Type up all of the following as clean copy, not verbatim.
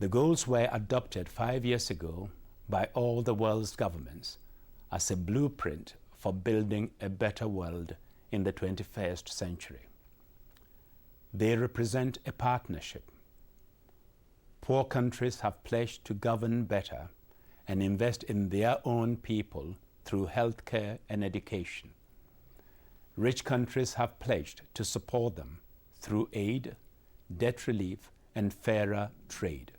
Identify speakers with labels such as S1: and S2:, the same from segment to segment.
S1: The goals were adopted 5 years ago by all the world's governments as a blueprint for building a better world in the 21st century. They represent a partnership. Poor countries have pledged to govern better and invest in their own people through healthcare and education. Rich countries have pledged to support them through aid, debt relief, and fairer trade.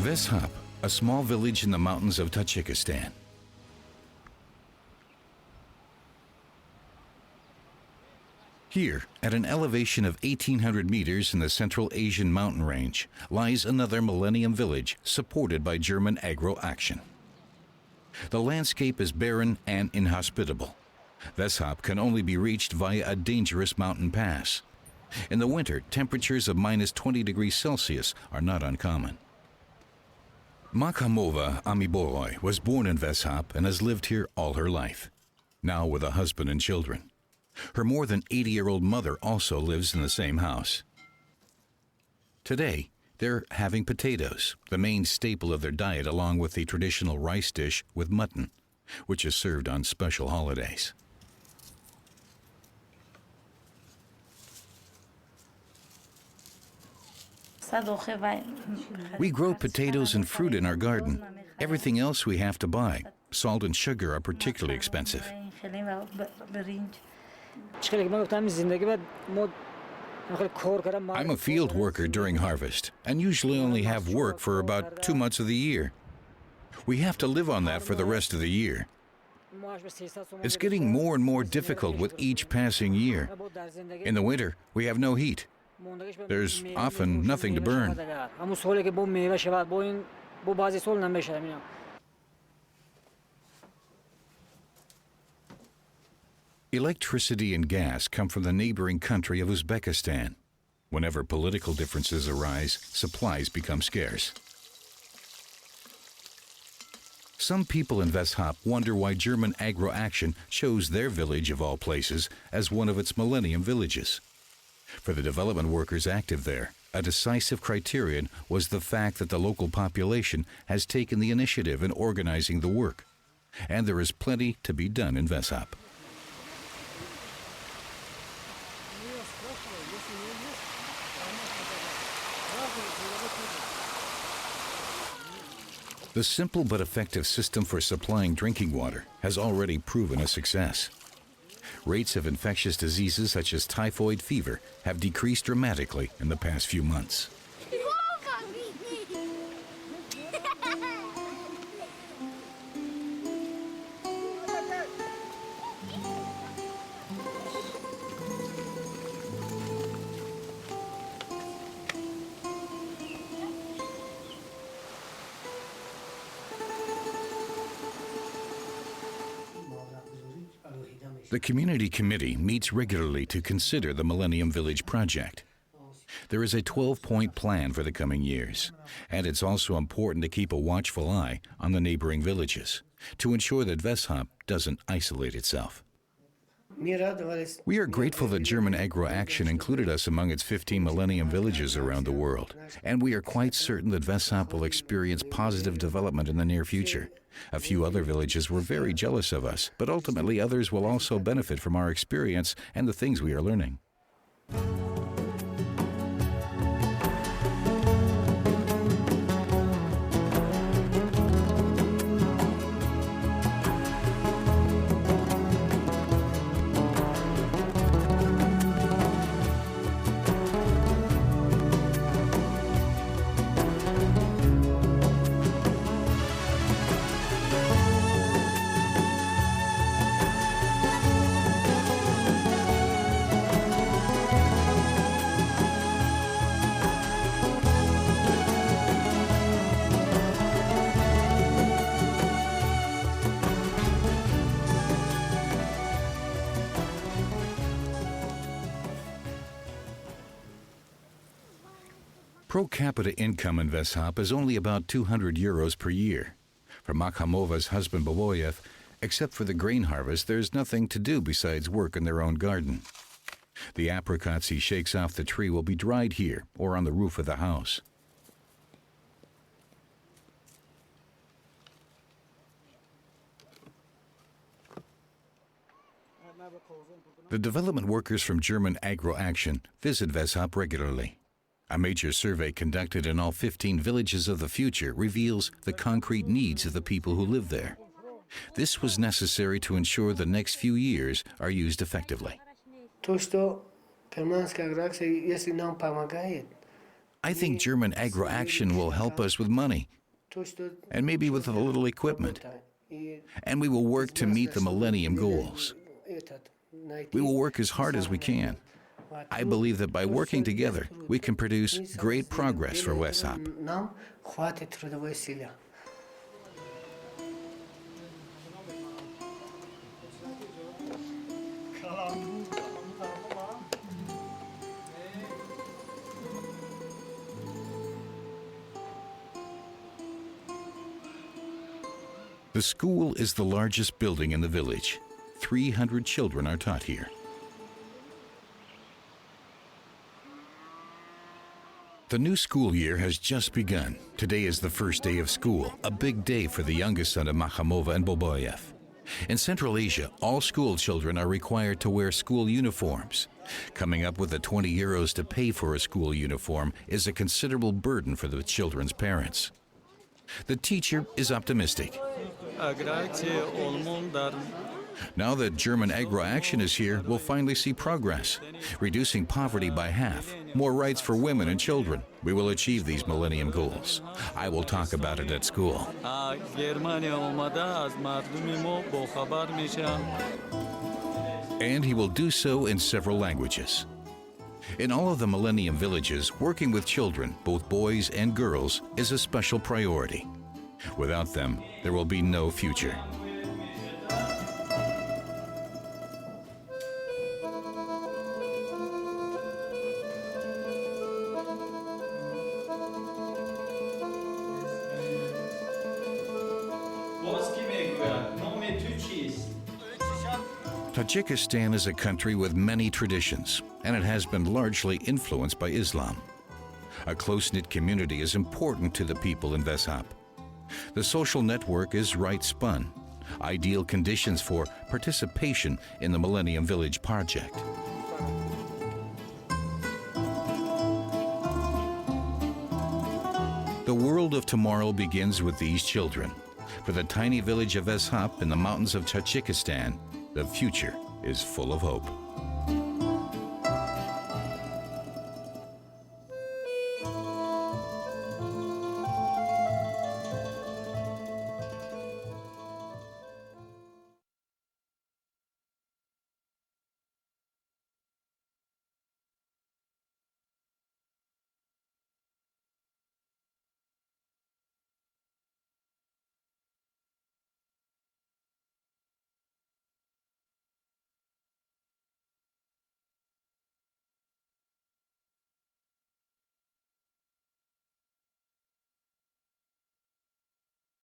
S2: Veshab, a small village in the mountains of Tajikistan. Here, at an elevation of 1,800 meters in the Central Asian mountain range, lies another Millennium Village supported by German agro action. The landscape is barren and inhospitable. Veshab can only be reached via a dangerous mountain pass. In the winter, temperatures of -20 degrees Celsius are not uncommon. Makhamova Amiboroy was born in Veshab and has lived here all her life, now with a husband and children. Her more than 80-year-old mother also lives in the same house. Today, they're having potatoes, the main staple of their diet, along with the traditional rice dish with mutton, which is served on special holidays. We grow potatoes and fruit in our garden. Everything else we have to buy. Salt and sugar are particularly expensive. I'm a field worker during harvest and usually only have work for about 2 months of the year. We have to live on that for the rest of the year. It's getting more and more difficult with each passing year. In the winter, we have no heat. There's often nothing to burn. Electricity and gas come from the neighboring country of Uzbekistan. Whenever political differences arise, supplies become scarce. Some people in Veshab wonder why German agro action chose their village, of all places, as one of its Millennium Villages. For the development workers active there, a decisive criterion was the fact that the local population has taken the initiative in organizing the work. And there is plenty to be done in Veshab. The simple but effective system for supplying drinking water has already proven a success. Rates of infectious diseases such as typhoid fever have decreased dramatically in the past few months. The Community Committee meets regularly to consider the Millennium Village project. There is a 12-point plan for the coming years, and it's also important to keep a watchful eye on the neighboring villages to ensure that Veshab doesn't isolate itself. We are grateful that German Agro Action included us among its 15 Millennium Villages around the world, and we are quite certain that Veshab will experience positive development in the near future. A few other villages were very jealous of us, but ultimately others will also benefit from our experience and the things we are learning. Per capita income in Veshab is only about 200 euros per year. For Makhamova's husband Boboyev, except for the grain harvest, there's nothing to do besides work in their own garden. The apricots he shakes off the tree will be dried here or on the roof of the house. The development workers from German Agro Action visit Veshab regularly. A major survey conducted in all 15 villages of the future reveals the concrete needs of the people who live there. This was necessary to ensure the next few years are used effectively. I think German Agro Action will help us with money, and maybe with a little equipment, and we will work to meet the Millennium Goals. We will work as hard as we can. I believe that by working together, we can produce great progress for Veshab. The school is the largest building in the village. 300 children are taught here. The new school year has just begun. Today is the first day of school, a big day for the youngest son of Makhamova and Boboyev. In Central Asia, all school children are required to wear school uniforms. Coming up with the 20 euros to pay for a school uniform is a considerable burden for the children's parents. The teacher is optimistic. Now that German Agro Action is here, we'll finally see progress, reducing poverty by half, more rights for women and children. We will achieve these Millennium Goals. I will talk about it at school. And he will do so in several languages. In all of the Millennium Villages, working with children, both boys and girls, is a special priority. Without them, there will be no future. Tajikistan is a country with many traditions, and it has been largely influenced by Islam. A close-knit community is important to the people in Veshab. The social network is right-spun, ideal conditions for participation in the Millennium Village project. The world of tomorrow begins with these children. For the tiny village of Veshab in the mountains of Tajikistan, the future is full of hope.